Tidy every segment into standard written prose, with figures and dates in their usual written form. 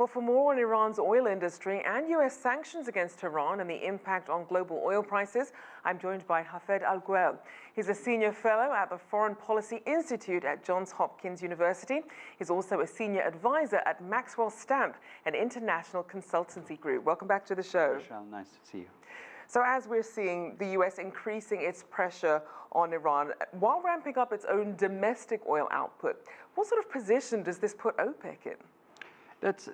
Well, for more on Iran's oil industry and U.S. sanctions against Iran and the impact on global oil prices, I'm joined by Hafed Al Ghwell. He's a senior fellow at the Foreign Policy Institute at Johns Hopkins University. He's also a senior advisor at Maxwell Stamp, an international consultancy group. Welcome back to the show. Rachelle, nice to see you. So as we're seeing the U.S. increasing its pressure on Iran while ramping up its own domestic oil output, what sort of position does this put OPEC in?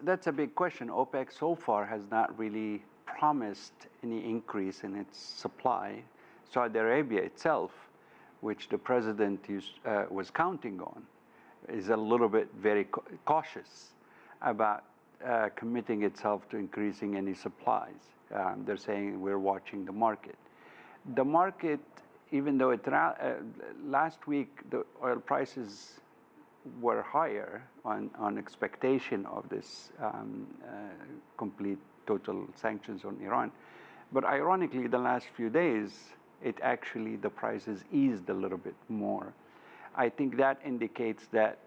That's a big question. OPEC so far has not really promised any increase in its supply. Saudi Arabia itself, which the president was counting on, is a little bit very cautious about committing itself to increasing any supplies. They're saying we're watching the market. The market, even though last week the oil prices were higher on expectation of this complete total sanctions on Iran. But ironically, the last few days, the prices eased a little bit more. I think that indicates that,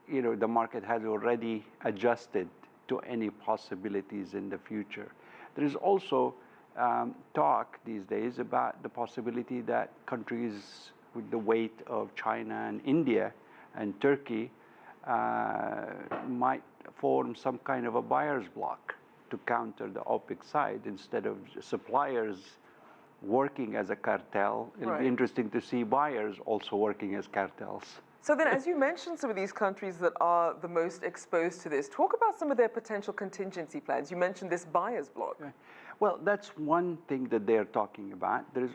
the market has already adjusted to any possibilities in the future. There is also talk these days about the possibility that countries with the weight of China and India and Turkey might form some kind of a buyer's bloc to counter the OPEC side instead of suppliers working as a cartel. It'll be interesting to see buyers also working as cartels. So then, as you mentioned, some of these countries that are the most exposed to this, talk about some of their potential contingency plans. You mentioned this buyer's bloc. Okay. Well, that's one thing that they're talking about. There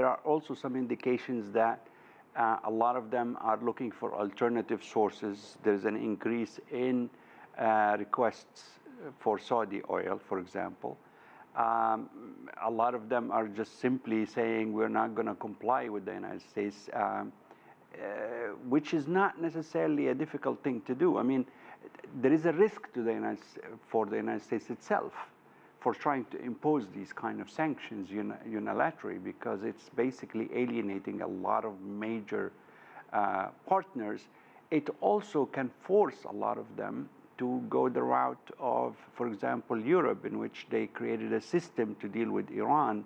are also some indications that a lot of them are looking for alternative sources. There's an increase in requests for Saudi oil, for example. A lot of them are just simply saying we're not going to comply with the United States, which is not necessarily a difficult thing to do. I mean, there is a risk to for the United States itself for trying to impose these kind of sanctions unilaterally, because it's basically alienating a lot of major partners. It also can force a lot of them to go the route of, for example, Europe, in which they created a system to deal with Iran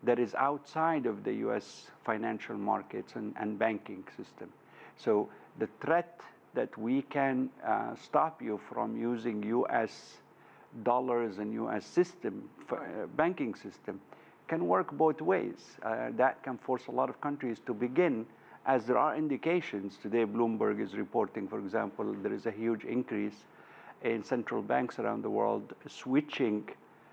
that is outside of the US financial markets and banking system. So the threat that we can stop you from using US dollars and US banking system can work both ways. That can force a lot of countries to begin, as there are indications. Today Bloomberg is reporting, for example, there is a huge increase in central banks around the world switching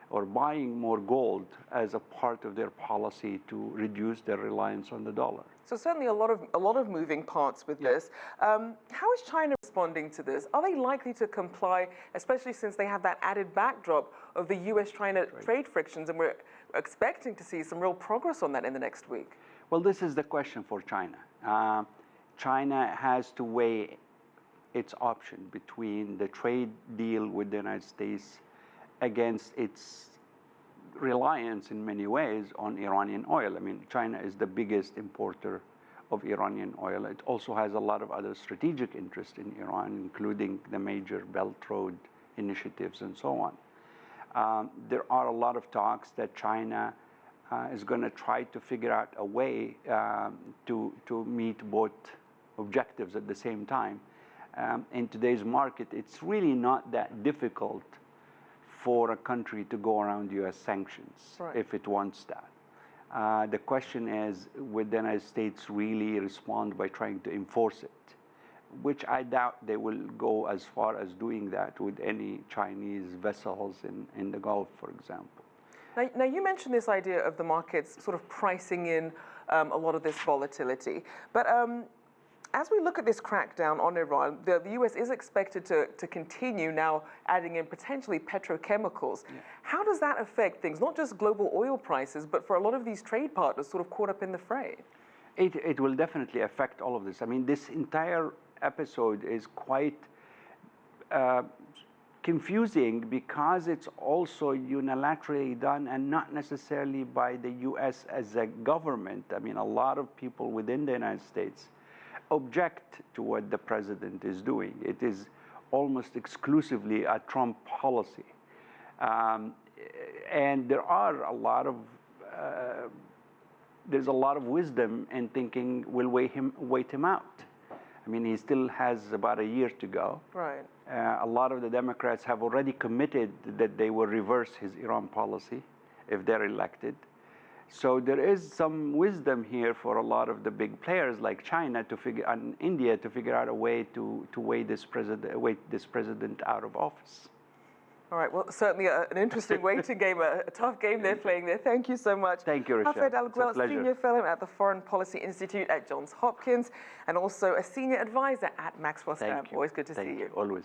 or buying more gold as a part of their policy to reduce their reliance on the dollar. So certainly a lot of moving parts with this. How is China responding to this? Are they likely to comply, especially since they have that added backdrop of the US-China trade frictions, and we're expecting to see some real progress on that in the next week? Well, this is the question for China. China has to weigh its option between the trade deal with the United States against its reliance in many ways on Iranian oil. I mean, China is the biggest importer of Iranian oil. It also has a lot of other strategic interest in Iran, including the major Belt Road initiatives and so on. There are a lot of talks that China is going to try to figure out a way to meet both objectives at the same time. In today's market, it's really not that difficult for a country to go around US sanctions if it wants that. The question is, would the United States really respond by trying to enforce it? Which I doubt they will go as far as doing that with any Chinese vessels in the Gulf, for example. Now, you mentioned this idea of the markets sort of pricing in a lot of this volatility. But as we look at this crackdown on Iran, the US is expected to continue now adding in potentially petrochemicals. Yeah. How does that affect things, not just global oil prices, but for a lot of these trade partners sort of caught up in the fray? It will definitely affect all of this. I mean, this entire episode is quite confusing because it's also unilaterally done and not necessarily by the US as a government. I mean, a lot of people within the United States object to what the president is doing. It is almost exclusively a Trump policy. And there are a lot of there's a lot of wisdom in thinking we'll wait him out. I mean, he still has about a year to go. Right. A lot of the Democrats have already committed that they will reverse his Iran policy if they're elected. So there is some wisdom here for a lot of the big players like China and India to figure out a way to wait this president out of office. All right, well, certainly an interesting waiting game, a tough game they're playing there. Thank you so much. Thank you, Rachelle. Hafed Al Ghwell, It's a pleasure. Senior Fellow at the Foreign Policy Institute at Johns Hopkins, and also a Senior Advisor at Maxwell Stamp. Thank you. Always good to see you. Always.